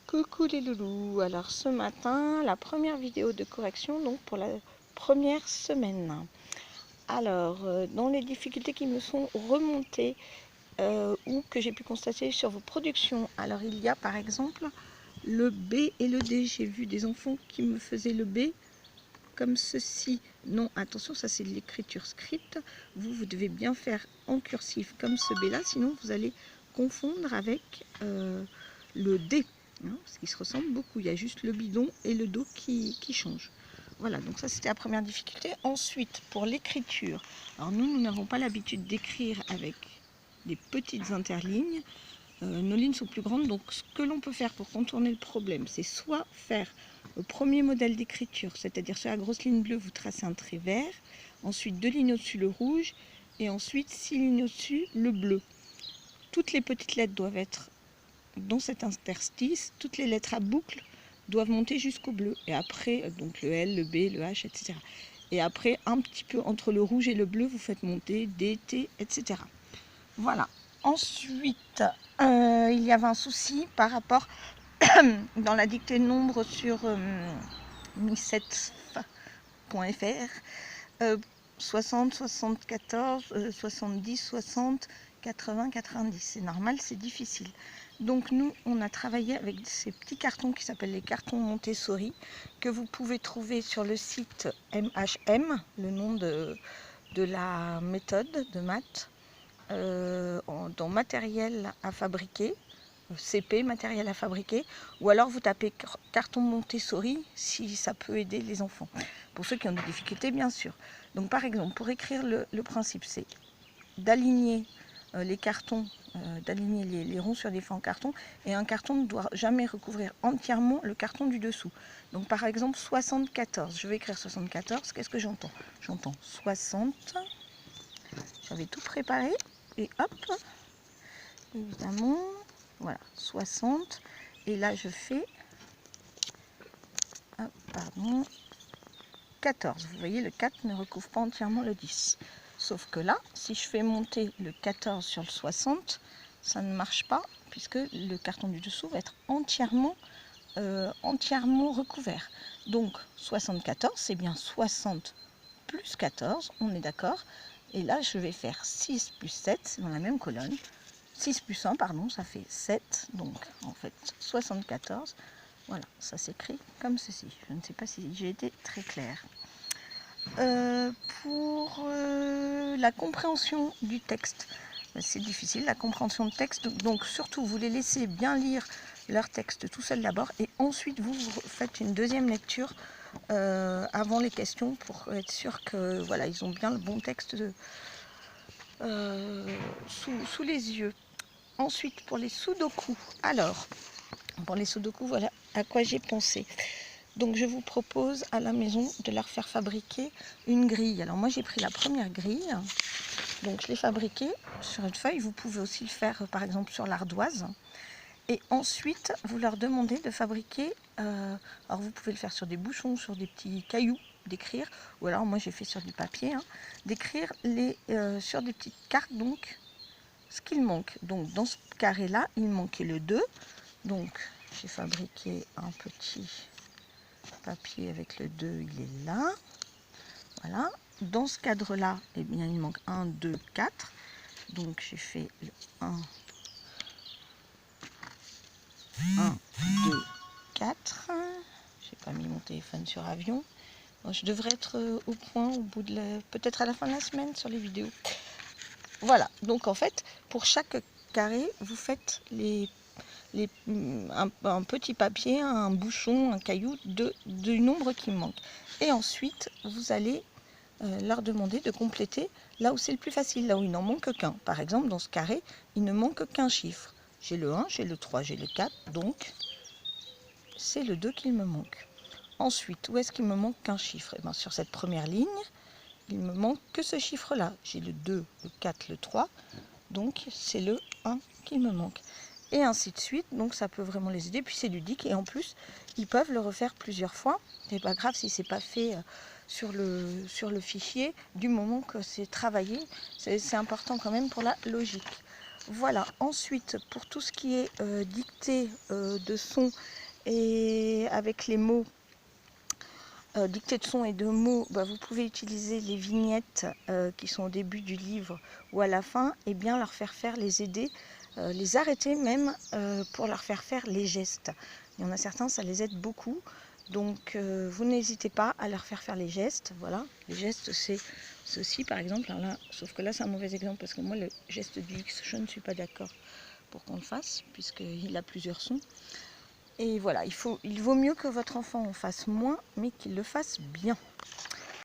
Coucou les loulous, alors ce matin, la première vidéo de correction donc pour la première semaine. Alors, dans les difficultés qui me sont remontées ou que j'ai pu constater sur vos productions, alors il y a par exemple le B et le D. J'ai vu des enfants qui me faisaient le B comme ceci. Non, attention, ça c'est de l'écriture script. Vous devez bien faire en cursif comme ce B là, sinon vous allez confondre avec le D. Parce qu'ils se ressemblent beaucoup, il y a juste le bidon et le dos qui changent. Voilà, donc ça c'était la première difficulté. Ensuite, pour l'écriture, alors nous n'avons pas l'habitude d'écrire avec des petites interlignes. Nos lignes sont plus grandes, donc ce que l'on peut faire pour contourner le problème, c'est soit faire le premier modèle d'écriture, c'est-à-dire sur la grosse ligne bleue, vous tracez un trait vert, ensuite 2 lignes au-dessus le rouge, et ensuite 6 lignes au-dessus le bleu. Toutes les petites lettres doivent être dans cet interstice, toutes les lettres à boucle doivent monter jusqu'au bleu. Et après, donc le L, le B, le H, etc. Et après, un petit peu entre le rouge et le bleu, vous faites monter D, T, etc. Voilà. Ensuite, il y avait un souci par rapport dans la dictée de nombres sur mi7.fr. 60, 74, 70, 60, 80, 90. C'est normal, c'est difficile. Donc nous, on a travaillé avec ces petits cartons qui s'appellent les cartons Montessori, que vous pouvez trouver sur le site MHM, le nom de la méthode de maths, dans matériel à fabriquer, CP, matériel à fabriquer, ou alors vous tapez carton Montessori si ça peut aider les enfants, pour ceux qui ont des difficultés bien sûr. Donc par exemple, pour écrire le principe, c'est d'aligner les cartons, d'aligner les ronds sur des fins en carton, et un carton ne doit jamais recouvrir entièrement le carton du dessous. Donc par exemple 74, je vais écrire 74, qu'est-ce que j'entends? J'entends 60, j'avais tout préparé, et hop, évidemment, voilà, 60, et là je fais, hop, pardon, 14, vous voyez le 4 ne recouvre pas entièrement le 10. Sauf que là, si je fais monter le 14 sur le 60, ça ne marche pas puisque le carton du dessous va être entièrement recouvert. Donc 74, c'est bien 60 plus 14, on est d'accord. Et là, je vais faire 6 plus 7, c'est dans la même colonne. 6 plus 1, pardon, ça fait 7. Donc en fait 74. Voilà, ça s'écrit comme ceci. Je ne sais pas si j'ai été très claire. Pour la compréhension du texte, c'est difficile la compréhension de texte, donc surtout vous les laissez bien lire leur texte tout seul d'abord, et ensuite vous faites une deuxième lecture avant les questions pour être sûr que voilà, ils ont bien le bon texte sous les yeux. Ensuite, pour les sudoku, alors pour les sudoku, voilà à quoi j'ai pensé. Donc je vous propose à la maison de leur faire fabriquer une grille. Alors moi j'ai pris la première grille, donc je l'ai fabriquée sur une feuille. Vous pouvez aussi le faire par exemple sur l'ardoise. Et ensuite vous leur demandez de fabriquer, alors vous pouvez le faire sur des bouchons, sur des petits cailloux, d'écrire, ou alors moi j'ai fait sur du papier, d'écrire sur des petites cartes donc ce qu'il manque. Donc dans ce carré là il manquait le 2, donc j'ai fabriqué un petit papier avec le 2, il est là. Voilà. Dans ce cadre-là, eh bien, il manque 1, 2, 4. Donc, j'ai fait le 1, 2, 4. J'ai pas mis mon téléphone sur avion. Donc, je devrais être au point au bout de peut-être à la fin de la semaine sur les vidéos. Voilà. Donc, en fait, pour chaque carré, vous faites un petit papier, un bouchon, un caillou du nombre qui manque. Et ensuite, vous allez leur demander de compléter là où c'est le plus facile, là où il n'en manque qu'un. Par exemple, dans ce carré, il ne manque qu'un chiffre. J'ai le 1, j'ai le 3, j'ai le 4, donc c'est le 2 qu'il me manque. Ensuite, où est-ce qu'il me manque qu'un chiffre? Et bien, sur cette première ligne, il me manque que ce chiffre-là. J'ai le 2, le 4, le 3, donc c'est le 1 qui me manque. Et ainsi de suite, donc ça peut vraiment les aider. Puis c'est ludique, et en plus, ils peuvent le refaire plusieurs fois. C'est pas grave si c'est pas fait sur le fichier, du moment que c'est travaillé, c'est important quand même pour la logique. Voilà, ensuite pour tout ce qui est dictée de son et avec les mots, dictée de son et de mots, bah, vous pouvez utiliser les vignettes qui sont au début du livre ou à la fin, et bien leur faire les aider, les arrêter même pour leur faire les gestes. Il y en a certains, ça les aide beaucoup. Donc vous n'hésitez pas à leur faire les gestes. Voilà, les gestes c'est ceci par exemple. Alors là, sauf que là c'est un mauvais exemple parce que moi le geste du X, je ne suis pas d'accord pour qu'on le fasse puisqu'il a plusieurs sons. Et voilà, il vaut mieux que votre enfant en fasse moins mais qu'il le fasse bien.